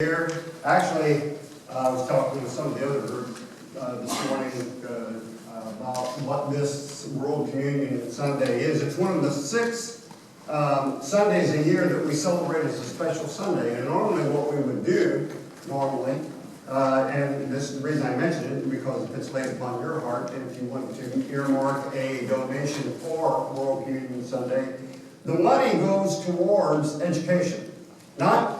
Here, actually, I was talking with some of the other group this morning about what this World Communion Sunday is. It's one of the 6 Sundays a year that we celebrate as a special Sunday. And normally what we would do, and this is the reason I mention it, because if it's laid upon your heart, and if you want to earmark a donation for World Communion Sunday, the money goes towards education. Not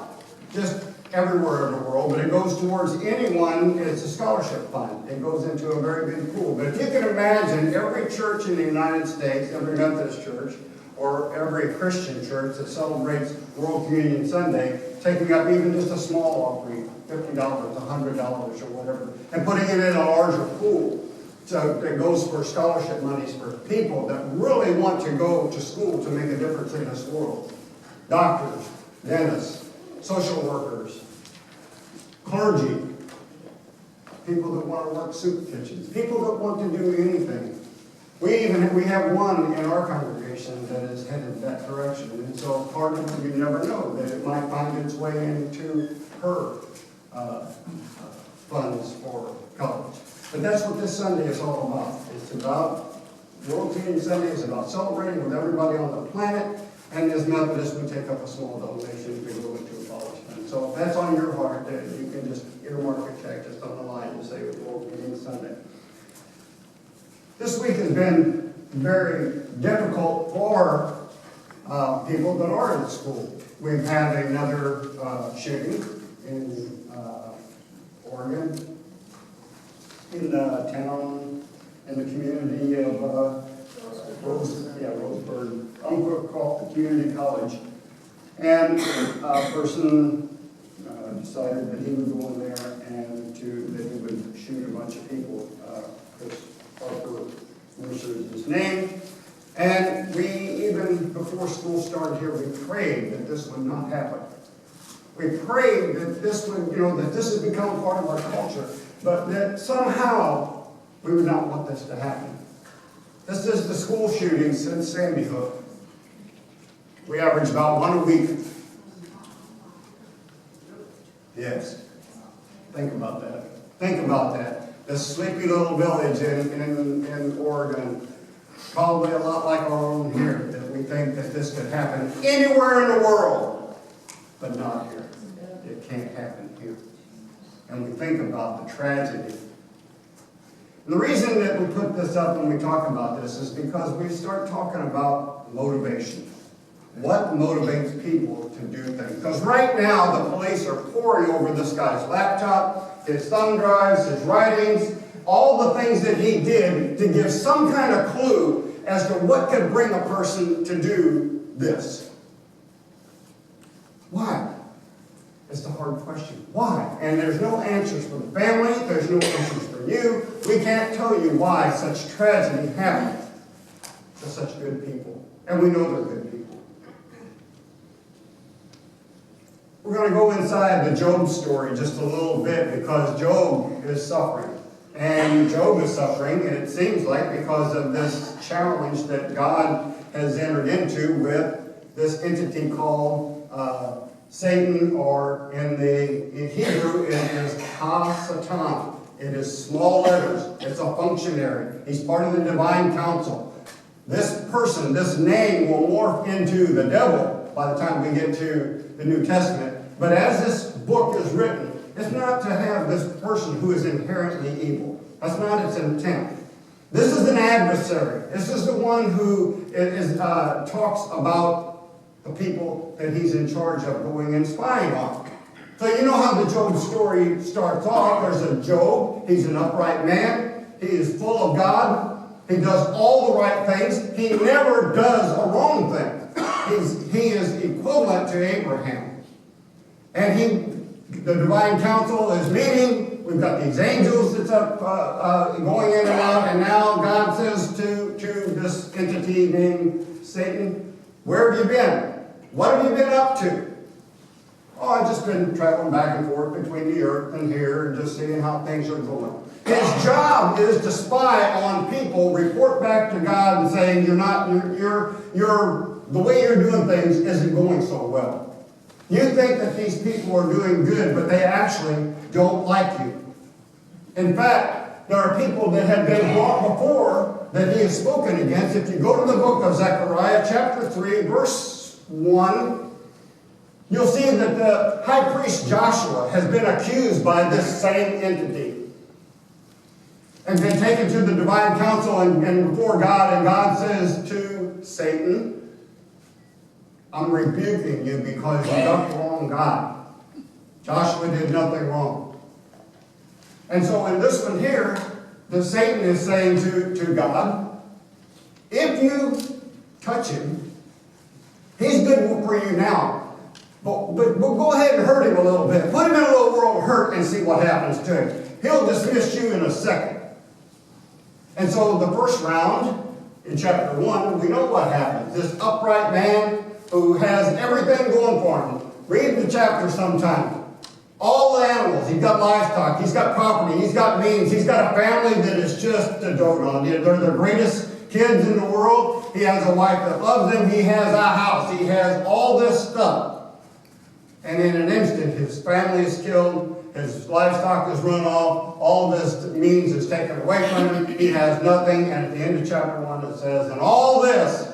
just everywhere in the world, but it goes towards anyone. It's a scholarship fund. It goes into a very big pool. But if you can imagine every church in the United States, every Methodist church, or every Christian church that celebrates World Communion Sunday, taking up even just a small offering, $50, $100 or whatever, and putting it in a larger pool. So that goes for scholarship monies for people that really want to go to school to make a difference in this world. Doctors, dentists, social workers, clergy, people that want to work soup kitchens, people that want to do anything. We have one in our congregation that is headed that direction, and so part of it, you never know that it might find its way into her funds for college. But that's what this Sunday is all about. It's about, World Communion Sunday is about celebrating with everybody on the planet, and as Methodists, we take up a small donation to go into a college fund. So if that's on your heart, you can just earmark a check just on the line and say World Communion Sunday. This week has been very difficult for people that are in school. We've had another shooting in Oregon, in the town, in the community of Roseburg, Umpqua Community College. And a person decided that he would go in there and that he would shoot a bunch of people. Chris Parker is his name. And we, even before school started here, we prayed that this would not happen. We prayed that this would, that this has become part of our culture, but that somehow we would not want this to happen. This is the school shooting since Sandy Hook. We average about 1 a week. Yes. Think about that. Think about that. This sleepy little village in Oregon, probably a lot like our own here, that we think that this could happen anywhere in the world, but not here. It can't happen here. And we think about the tragedy. And the reason that we put this up when we talk about this is because we start talking about motivation. What motivates people to do things? Because right now the police are poring over this guy's laptop, his thumb drives, his writings, all the things that he did to give some kind of clue as to what could bring a person to do this. Why? It's the hard question. Why? And there's no answers for the family. There's no answers for you. We can't tell you why such tragedy happened to such good people. And we know they're good people. We're going to go inside the Job story just a little bit because Job is suffering. And Job is suffering, and it seems like because of this challenge that God has entered into with this entity called Satan, or in Hebrew, it is Ha-Satan. It is small letters. It's a functionary. He's part of the divine council. This person, this name will morph into the devil by the time we get to the New Testament. But as this book is written, it's not to have this person who is inherently evil. That's not its intent. This is an adversary. This is the one who talks about the people that he's in charge of going and spying on. So you know how the Job story starts off. There's a Job. He's an upright man. He is full of God. He does all the right things. He never does a wrong thing. He is equivalent to Abraham. And the divine council is meeting. We've got these angels that's up going in and out. And now God says to this entity named Satan, "Where have you been? What have you been up to?" "Oh, I've just been traveling back and forth between the earth and here and just seeing how things are going." His job is to spy on people, report back to God and saying, the way you're doing things isn't going so well. You think that these people are doing good, but they actually don't like you. In fact, there are people that have been brought before that he has spoken against. If you go to the book of Zechariah, chapter 3, verse 1, you'll see that the high priest Joshua has been accused by this same entity and been taken to the divine council and before God, and God says to Satan, I'm rebuking you because you got the wrong God. Joshua did nothing wrong. And so in this one here, the Satan is saying to God, if you touch him, he's good for you now. But go ahead and hurt him a little bit. Put him in a little world of hurt and see what happens to him. He'll dismiss you in a second. And so the first round, in chapter 1, we know what happens. This upright man who has everything going for him. Read the chapter sometime. All the animals. He's got livestock. He's got property. He's got means. He's got a family that is just a dote on. They're the greatest kids in the world. He has a wife that loves him. He has a house. He has all this stuff. And in an instant, his family is killed. His livestock is run off. All this means is taken away from him. He has nothing. And at the end of chapter 1, it says, and all this,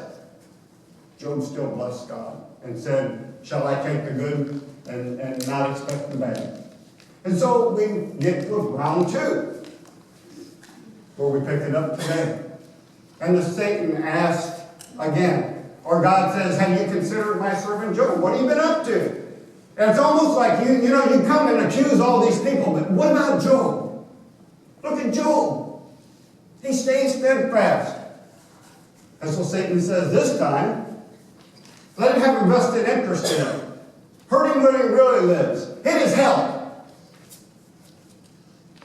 Job still blessed God and said, shall I take the good and not expect the bad? And so we get to round 2, where we pick it up today. And the Satan asked again, or God says, have you considered my servant Job? What have you been up to? And it's almost like you come and accuse all these people, but what about Job? Look at Job. He stays steadfast. And so Satan says this time, let him have a vested interest in him. Hurt him where he really lives. Hit his health.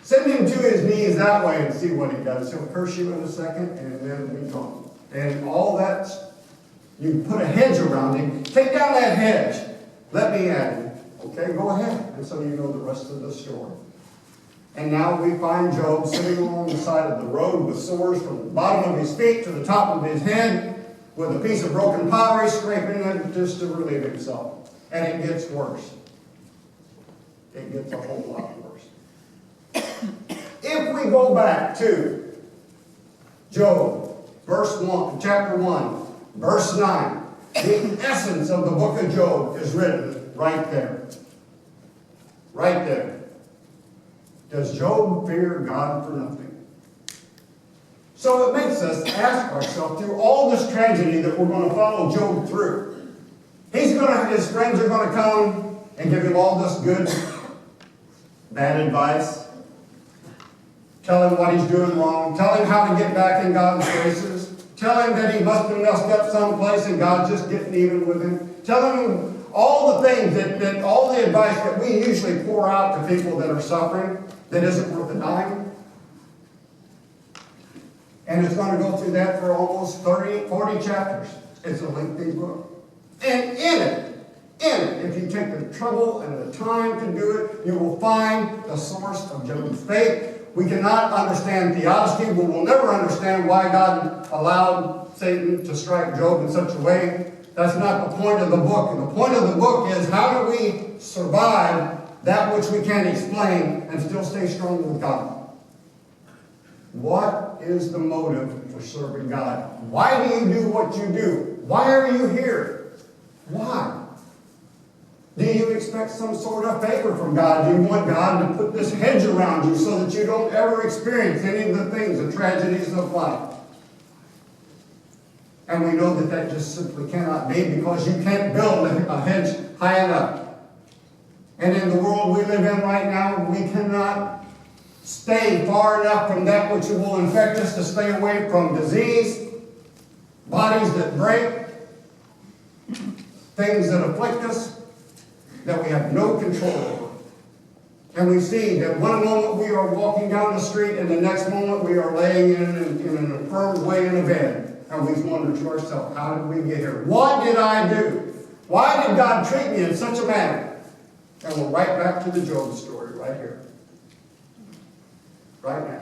Send him to his knees that way and see what he does. He'll curse you in a second and then be gone. And all that, you put a hedge around him. Take down that hedge. Let me at him. Okay, go ahead. And so you know the rest of the story. And now we find Job sitting along the side of the road with sores from the bottom of his feet to the top of his head, with a piece of broken pottery, scraping it just to relieve himself. And it gets worse. It gets a whole lot worse. If we go back to Job, chapter 1, verse 9, the essence of the book of Job is written right there. Right there. Does Job fear God for nothing? So it makes us ask ourselves, through all this tragedy that we're going to follow Job through, his friends are going to come and give him all this good, bad advice, tell him what he's doing wrong, tell him how to get back in God's graces, tell him that he must have messed up someplace and God's just getting even with him, tell him all the things, all the advice that we usually pour out to people that are suffering that isn't worth a dime. And it's going to go through that for almost 40 chapters. It's a lengthy book. And in it, if you take the trouble and the time to do it, you will find the source of Job's faith. We cannot understand theodicy. We will never understand why God allowed Satan to strike Job in such a way. That's not the point of the book. And the point of the book is, how do we survive that which we can't explain and still stay strong with God? What is the motive for serving God? Why do you do what you do? Why are you here? Why? Do you expect some sort of favor from God? Do you want God to put this hedge around you so that you don't ever experience any of the things, the tragedies of life? And we know that just simply cannot be, because you can't build a hedge high enough. And in the world we live in right now, we cannot stay far enough from that which will infect us to stay away from disease, bodies that break, things that afflict us that we have no control over. And we see that one moment we are walking down the street, and the next moment we are laying in an affirmed way in a bed. And we wonder to ourselves, how did we get here? What did I do? Why did God treat me in such a manner? And we're right back to the Job story right here. Right now.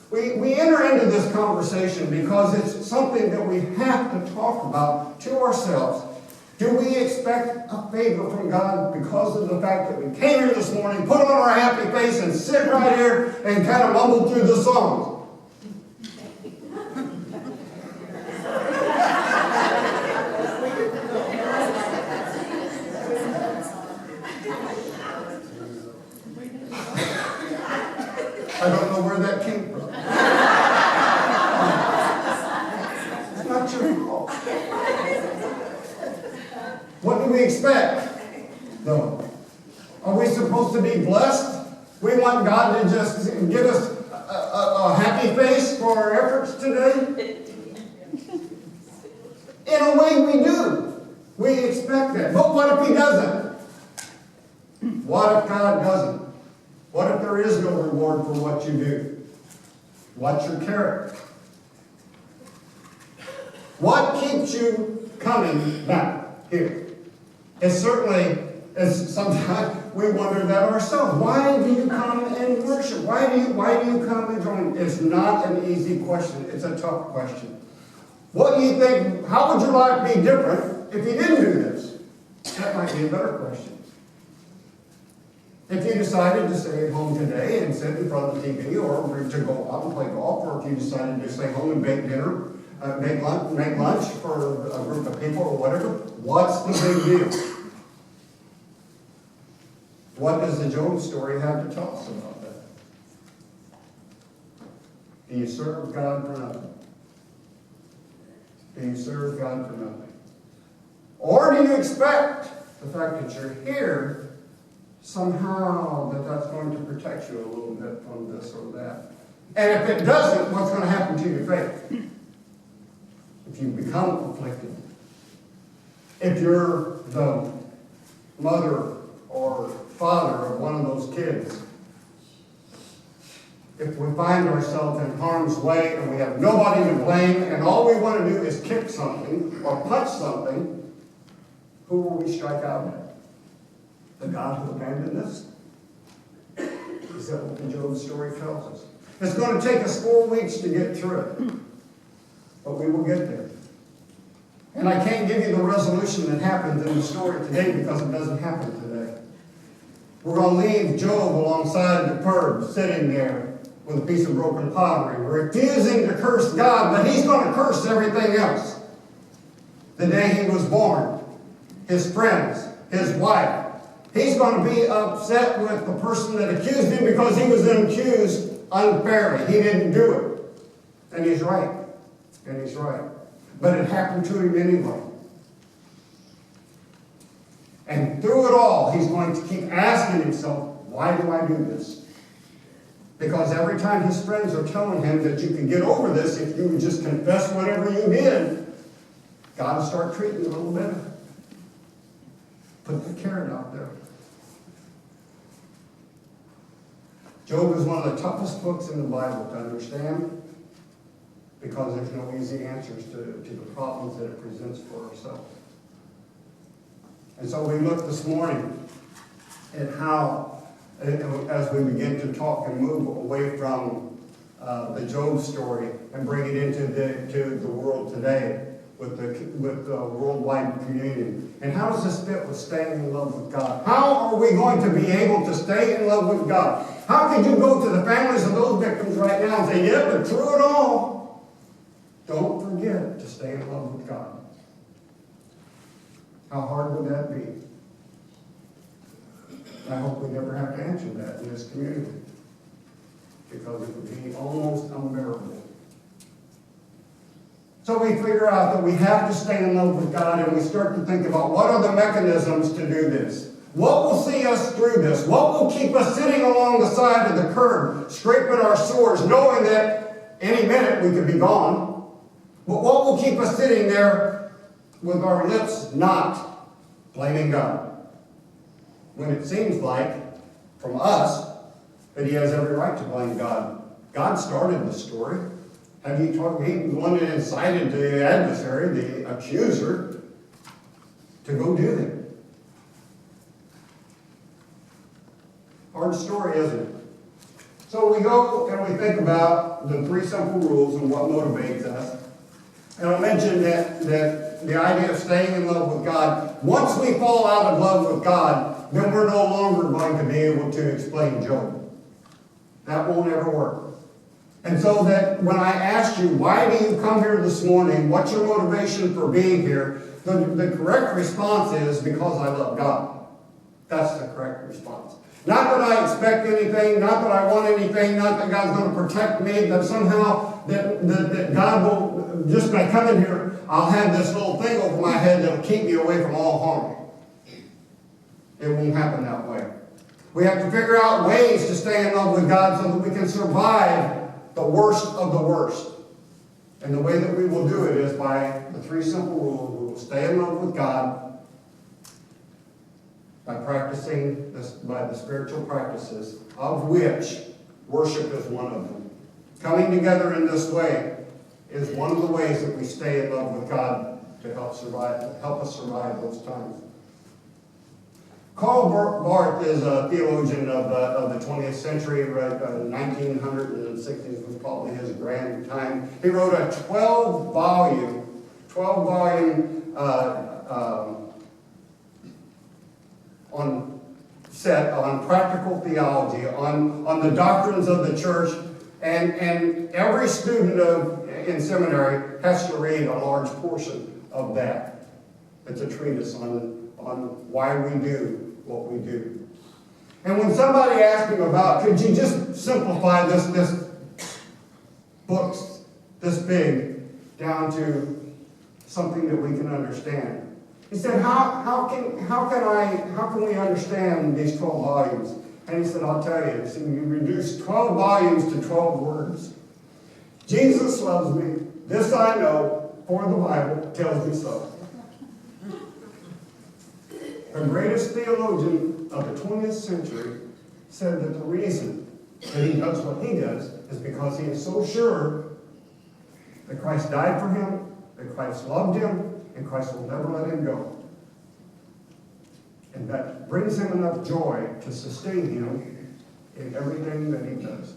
We enter into this conversation because it's something that we have to talk about to ourselves. Do we expect a favor from God because of the fact that we came here this morning, put on our happy face, and sit right here and kind of mumble through the songs? I don't know where that came from. It's not your fault. What do we expect, though? Are we supposed to be blessed? We want God to just give us a happy face for our efforts today? In a way, we do. We expect that. But what if He doesn't? What if God doesn't? What if there is no reward for what you do? What's your character? What keeps you coming back here? It's certainly, sometimes we wonder that ourselves. Why do you come and worship? Why do you come and join? It's not an easy question. It's a tough question. What do you think? How would your life be different if you didn't do this? That might be a better question. If you decided to stay at home today and sit in front of the TV, or to go out and play golf, or if you decided to stay home and bake dinner, make lunch for a group of people or whatever, what's the big deal? What does the Job story have to tell us about that? Do you serve God for nothing? Do you serve God for nothing? Or do you expect the fact that you're here somehow that's going to protect you a little bit from this or that? And if it doesn't, what's going to happen to your faith? If you become afflicted, if you're the mother or father of one of those kids, if we find ourselves in harm's way and we have nobody to blame and all we want to do is kick something or punch something, who will we strike out at? The God who abandoned us? Is that what the Job story tells us? It's going to take us 4 weeks to get through it. But we will get there. And I can't give you the resolution that happens in the story today because it doesn't happen today. We're going to leave Job alongside the curb, sitting there with a piece of broken pottery, refusing to curse God, but he's going to curse everything else. The day he was born, his friends, his wife. He's going to be upset with the person that accused him because he was accused unfairly. He didn't do it. And he's right. And he's right. But it happened to him anyway. And through it all, he's going to keep asking himself, why do I do this? Because every time his friends are telling him that you can get over this if you would just confess whatever you did, God will start treating you a little better. Put the carrot out there. Job is one of the toughest books in the Bible to understand because there's no easy answers to the problems that it presents for ourselves. And so we look this morning at how, as we begin to talk and move away from the Job story and bring it into the world today with the worldwide communion. And how does this fit with staying in love with God? How are we going to be able to stay in love with God? How could you go to the families of those victims right now and say, yeah, but through it all, don't forget to stay in love with God? How hard would that be? I hope we never have to answer that in this community, because it would be almost unbearable. So we figure out that we have to stay in love with God, and we start to think about what are the mechanisms to do this? What will see us through this? What will keep us sitting along the side of the curb, scraping our sores, knowing that any minute we could be gone? But what will keep us sitting there with our lips not blaming God? When it seems like, from us, that he has every right to blame God. God started the story. And he was the one that incited the adversary, the accuser, to go do that. Hard story, isn't it? So we go and we think about the 3 simple rules and what motivates us. And I mentioned that the idea of staying in love with God, once we fall out of love with God, then we're no longer going to be able to explain Job. That won't ever work. And so that when I asked you, why do you come here this morning? What's your motivation for being here? The correct response is, because I love God. That's the correct response. Not that I expect anything, not that I want anything, not that God's going to protect me, that somehow that God will, just by coming here, I'll have this little thing over my head that'll keep me away from all harm. It won't happen that way. We have to figure out ways to stay in love with God so that we can survive the worst of the worst. And the way that we will do it is by the three simple rules. We will stay in love with God by practicing this, by the spiritual practices, of which worship is one of them. Coming together in this way is one of the ways that we stay in love with God to help us survive those times. Karl Barth is a theologian of the 20th century, 1960s was probably his grand time. He wrote a 12-volume on practical theology, on the doctrines of the church, and every student in seminary has to read a large portion of that. It's a treatise on why we do what we do. And when somebody asked him about, could you just simplify this book this big down to something that we can understand? He said, how can we understand these 12 volumes? And he said, I'll tell you. He said, you reduce 12 volumes to 12 words. Jesus loves me. This I know, for the Bible tells me so. The greatest theologian of the 20th century said that the reason that he does what he does is because he is so sure that Christ died for him, that Christ loved him, and Christ will never let him go. And that brings him enough joy to sustain him in everything that he does.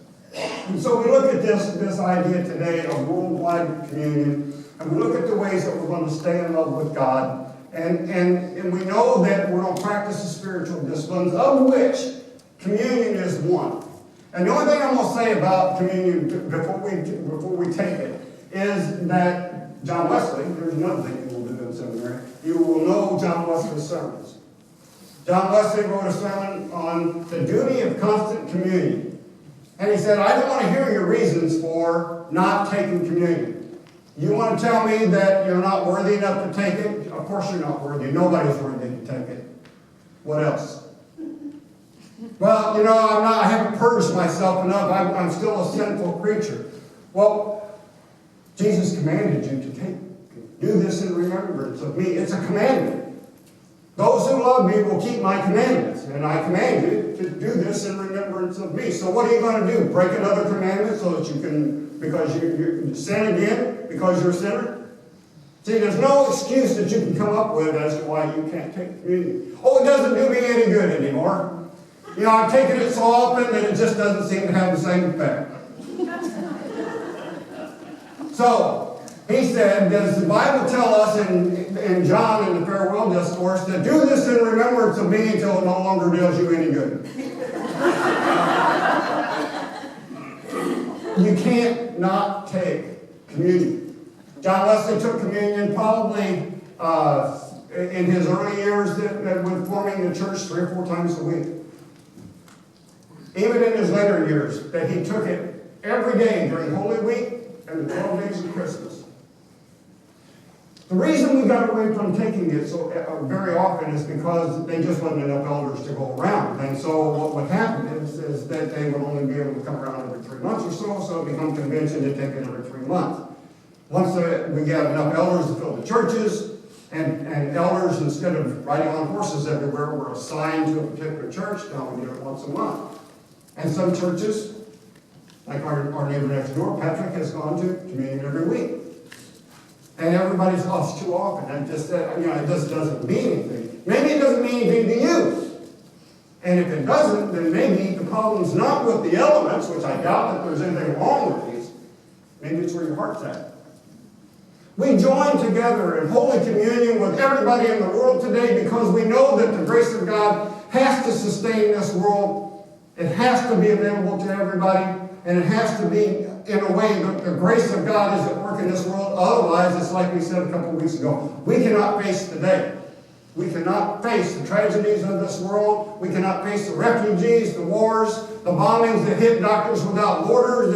And so we look at this idea today of worldwide communion, and we look at the ways that we're going to stay in love with God. And we know that we're going to practice the spiritual disciplines, of which communion is one. And the only thing I'm going to say about communion before we take it is that John Wesley, there's another thing you will do in seminary, you will know John Wesley's sermons. John Wesley wrote a sermon on the duty of constant communion. And he said, I don't want to hear your reasons for not taking communion. You want to tell me that you're not worthy enough to take it? Of course you're not worthy. Nobody's worthy to take it. What else? Well, I haven't purged myself enough. I'm still a sinful creature. Well, Jesus commanded you to do this in remembrance of me. It's a commandment. Those who love me will keep my commandments. And I command you to do this in remembrance of me. So what are you going to do? Break another commandment so that you can, because you sin again? Because you're a sinner? See, there's no excuse that you can come up with as to why you can't take communion. Oh, it doesn't do me any good anymore. I've taken it so often that it just doesn't seem to have the same effect. So, he said, does the Bible tell us in John in the farewell discourse to do this in remembrance of me until it no longer does you any good? You can't not take communion. John Wesley took communion probably in his early years with forming the church 3 or 4 times a week. Even in his later years, that he took it every day during Holy Week and the 12 days of Christmas. The reason we got away from taking it so very often is because there just wasn't enough elders to go around. And so what would happen is that they would only be able to come around every 3 months or so it became convention to take it every 3 months. Once we got enough elders to fill the churches, and elders, instead of riding on horses everywhere, were assigned to a particular church, now we do it once a month. And some churches, like our neighbor next door, Patrick, has gone to communion every week. And everybody's lost too often. And just it just doesn't mean anything. Maybe it doesn't mean anything to you. And if it doesn't, then maybe the problem's not with the elements, which I doubt that there's anything wrong with these. Maybe it's where your heart's at. We join together in Holy Communion with everybody in the world today because we know that the grace of God has to sustain this world. It has to be available to everybody, and it has to be in a way that the grace of God is at work in this world. Otherwise, it's like we said a couple of weeks ago, we cannot face today. We cannot face the tragedies of this world. We cannot face the refugees, the wars, the bombings that hit Doctors Without Borders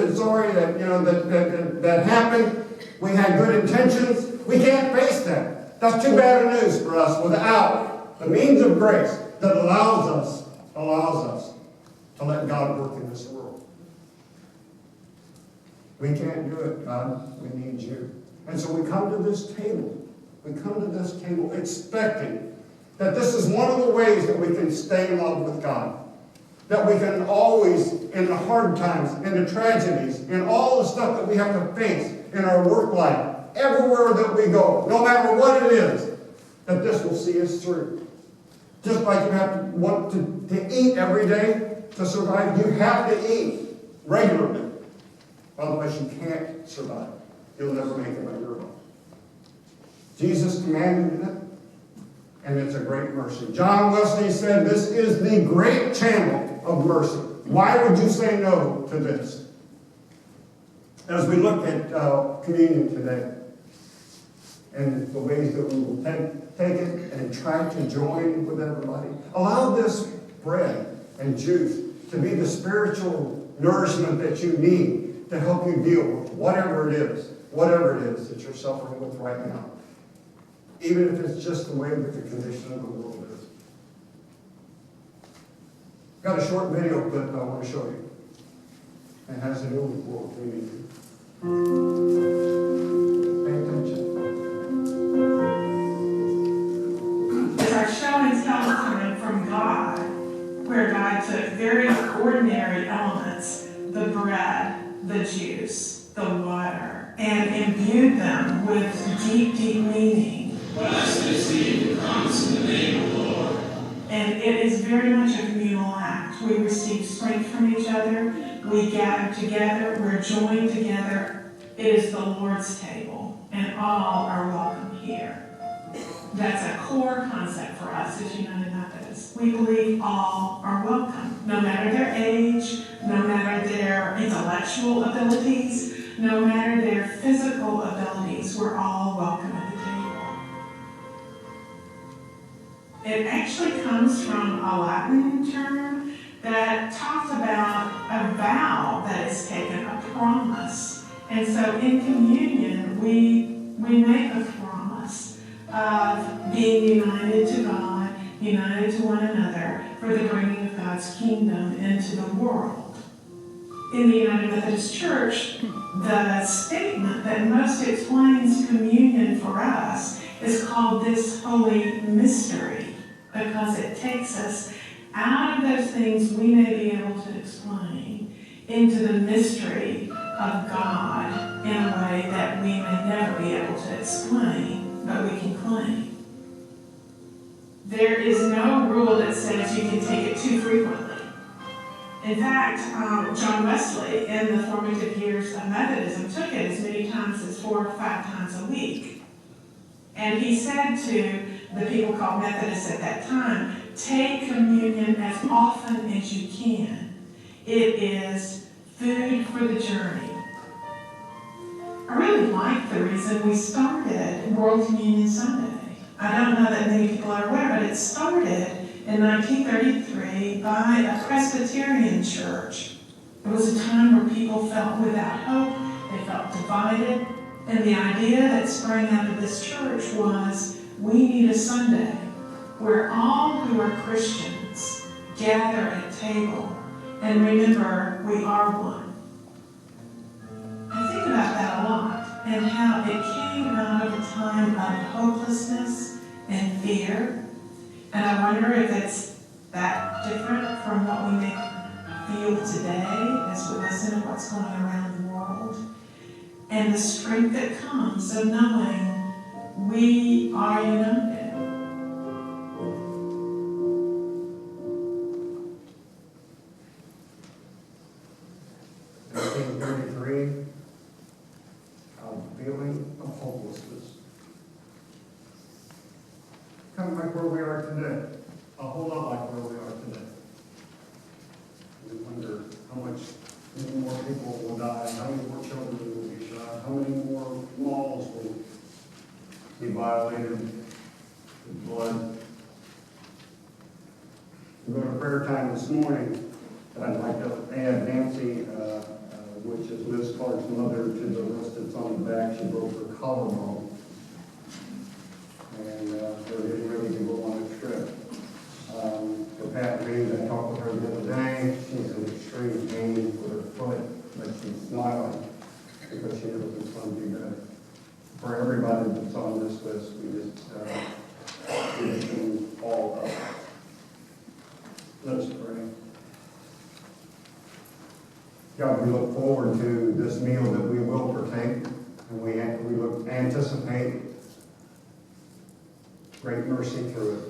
that happened. We had good intentions. We can't face that. That's too bad of news for us without the means of grace that allows us to let God work in this world. We can't do it, God. We need you. And so we come to this table. We come to this table expecting that this is one of the ways that we can stay in love with God. That we can always, in the hard times, in the tragedies, in all the stuff that we have to face in our work life, everywhere that we go, no matter what it is, that this will see us through. Just like you have to want to eat every day to survive, you have to eat regularly. Otherwise you can't survive. You'll never make it on your own. Jesus commanded it, and it's a great mercy. John Wesley said, this is the great channel of mercy. Why would you say no to this? As we look at communion today, and the ways that we will take it and try to join with everybody, allow this bread and juice to be the spiritual nourishment that you need to help you deal with whatever it is that you're suffering with right now. Even if it's just the way that the condition of the world is. Got a short video clip I want to show you. It has to do with world community. Pay attention. Our show and tell time from God, where God took very ordinary elements, the bread, the juice, the water, and imbued them with deep, deep meaning. Blessed is he who comes in the name of the Lord. And it is very much a communal act. We receive strength from each other. We gather together. We're joined together. It is the Lord's table, and all are welcome here. That's a core concept for us as United Methodists. We believe all are welcome, no matter their age, no matter their intellectual abilities, no matter their physical abilities. We're all welcome at the table. It actually comes from a Latin term that talks about a vow that is taken, a promise. And so in communion, we make a promise of being united to God, united to one another, for the bringing of God's kingdom into the world. In the United Methodist Church, the statement that most explains communion for us is called this holy mystery, because it takes us out of those things we may be able to explain into the mystery of God in a way that we may never be able to explain, but we can claim. There is no rule that says you can take it too frequently. In fact, John Wesley, in the formative years of Methodism, took it as many times as 4 or 5 times a week. And he said to the people called Methodists at that time, take communion as often as you can. It is food for the journey. I really like the reason we started World Communion Sunday. I don't know that many people are aware, but it started in 1933 by a Presbyterian church. It was a time where people felt without hope, they felt divided, and the idea that sprang out of this church was, we need a Sunday where all who are Christians gather at a table and remember we are one. I think about that a lot, and how it came out of a time of hopelessness and fear. And I wonder if it's that different from what we may feel today as we listen to what's going on around the world. And the strength that comes of knowing we are united. 1933, a feeling of hopelessness. We go to prayer time this morning. I'd like to add Nancy, which is Liz Clark's mother, to the list that's on the back. She broke her collarbone. And they're getting ready to go on a trip. For Pat Reed, I talked with her the other day. She's in extreme pain with her foot, but she's smiling because she knows it's going to be good. For everybody that's on this list, we just them all up. Let's pray. God, we look forward to this meal that we will partake, and we anticipate great mercy through it.